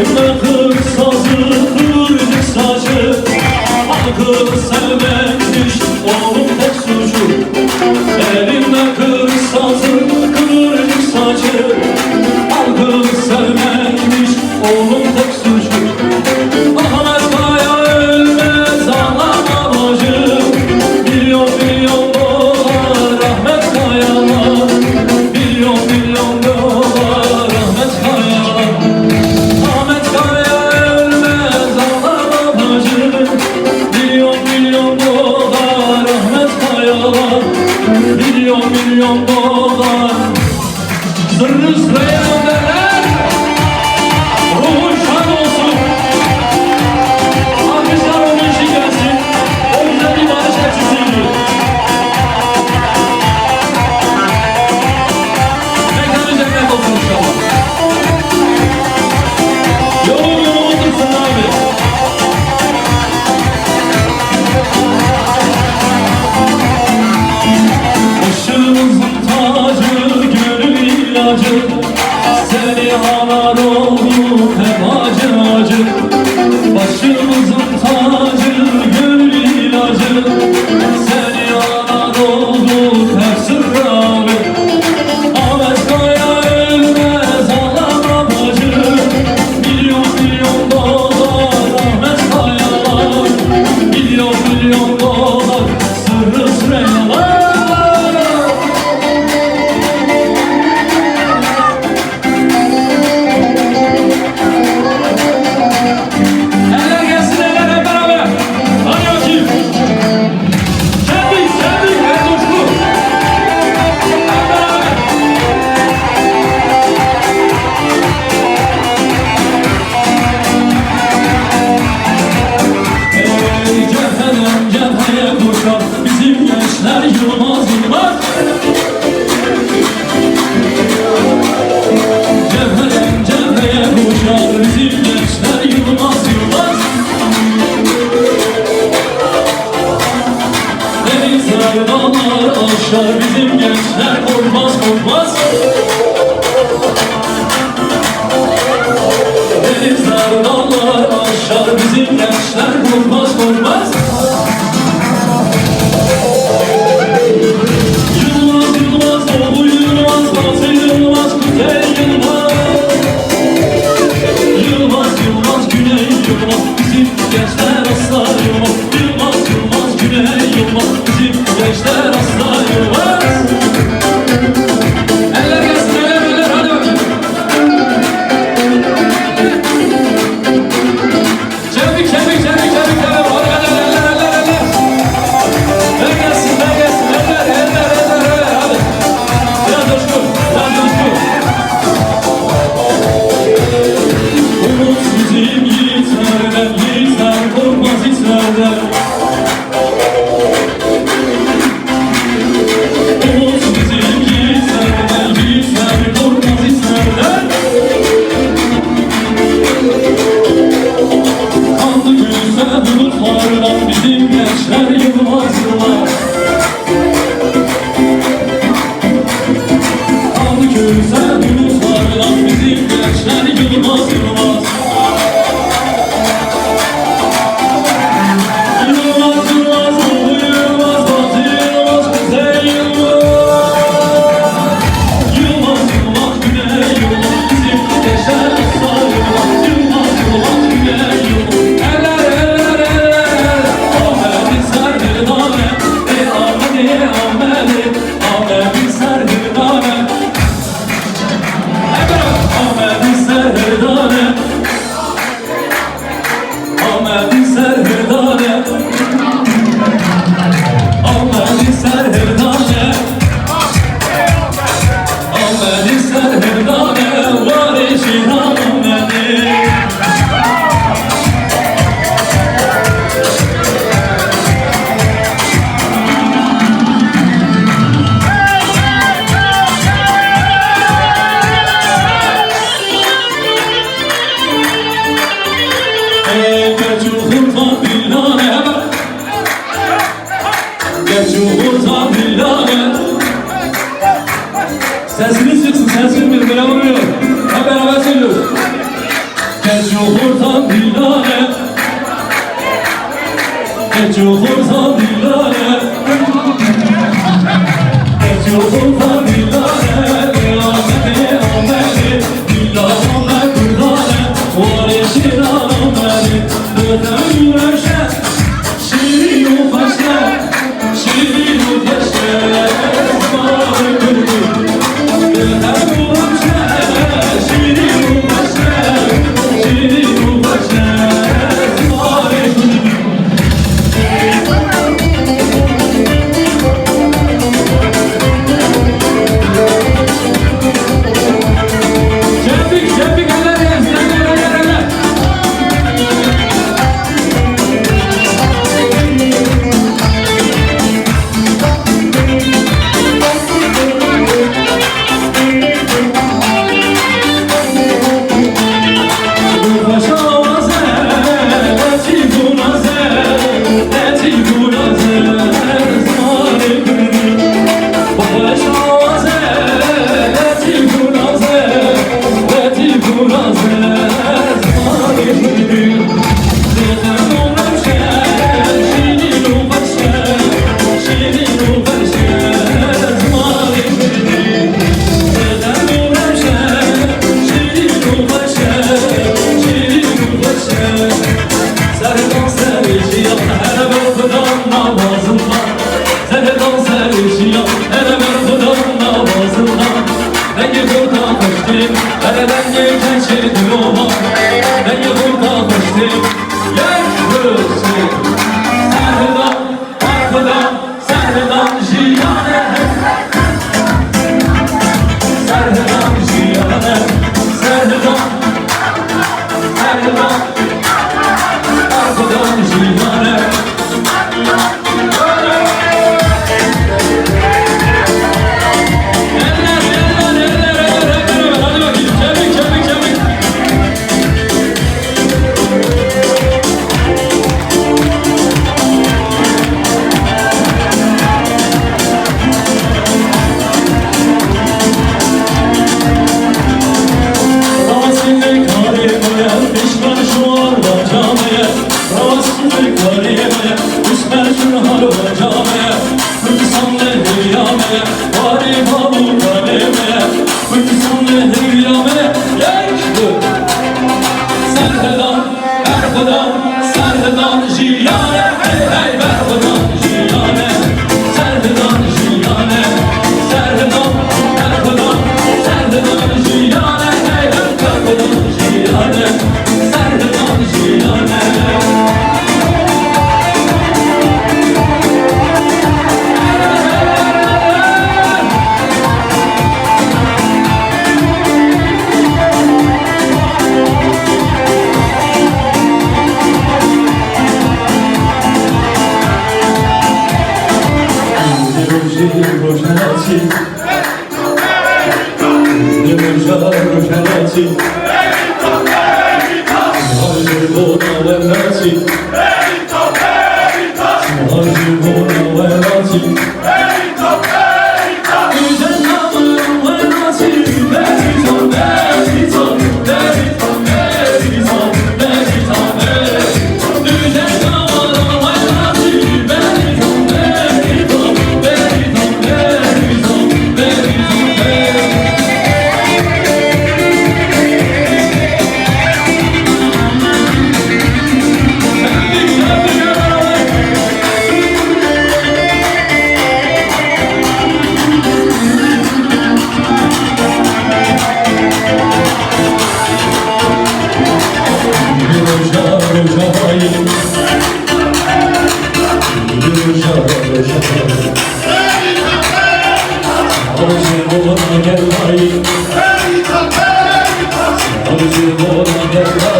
Elimde kırk sazı kırdık saçı, halkı sevmekmiş onun tek suçu. Elimde kırk sazı kırdık saçı, halkı sevmekmiş onun tek suçu. Ahmet Kaya ölmez ağlama bacım, milyon milyon dolar Ahmet Kayalar, milyon milyon dolar Ahmet Kayalar. Ahmet Kaya ölmez ağlama bacım, milyon milyon dolar Ahmet Kayalar, milyon milyon dolar. Zırhlı sıraya döner, ruhun şad olsun. Alkışlar onun için gelsin, o güzel bir barış elçisiydi. Mekanı cennet olsun inşallah. Yolunu otursun abi. Başımızın tacı, gönül ilacı, seni anar olduk hep acı acı. Başımızın tacı, gönül ilacı, seni anar olduk hep sırrı abi. Ahmet Kaya ölmez ağlama bacı, milyon milyon dolar Ahmet Kayalar, milyon milyon dolar sırrı süreyalar. Eller gelsin eller hep beraber. Hadi bakayım. Kendik kendik her coşku. Hep beraber. Ey cepheden cepheye koşar bizim gençler yılmaz yılmaz. Cepheden cepheye koşar bizim gençler yılmaz yılmaz. Denizler dağlar aşar bizim gençler korkmaz korkmaz. Denizler dağlar aşar bizim gençler korkmaz korkmaz. Yılmaz yılmaz doğu yılmaz, batı yılmaz, kuzey yılmaz. Yılmaz yılmaz güney yılmaz, bizim gençler asla yılmaz. Yılmaz yılmaz güney yılmaz, bizim gençler asla yılmaz. Eller gelsin eller eller hadi bakayım. Cemik cemik cemik cemik cemik hadi hadi eller eller eller. Ver gelsin eller eller eller hadi. Biraz coşku biraz coşku. Umut bizim yiğitlerden, yiğitler korkmaz hislerden. Umut bizim yiğitlerden, yiğitler korkmaz hislerden. Kanlı güzel bulutlardan bizim gençler yılmaz yılmaz. Kanlı güzel bulutlardan bizim gençler yılmaz yılmaz. Yılmaz yılmaz doğu yılmaz, batı yılmaz, kuzey yılmaz. Yılmaz yılmaz güney yılmaz, bizim gençler asla yılmaz. Yılmaz yılmaz güney yılmaz. Eller eller eller. Ahmet'in serdane, Ahmet'i Ahmet'i, Ahmet'in serdane. Hep beraber. Ahmet'in serdane, Ahmet'in serdane, Ahmet'in serdane, Ahmet'in serdane, var eşin Ahmet'i. Ey geçuğurta bilane, geçuğurta bilane. Sesini çıksın, sesini bir beraber. Hep beraber söylüyoruz. dilane Geçiyor korsan dilane Geçiyor korsan dilane Ameli ameli Dillahına kurdane Var yeşil ameli Öten güneşe Şirin ufaşe Şirin ufaşe Zımarı kırdı Öten güneşe Şirin ufaşe Şirin ufaşe Zımarı kırdı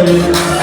Hey,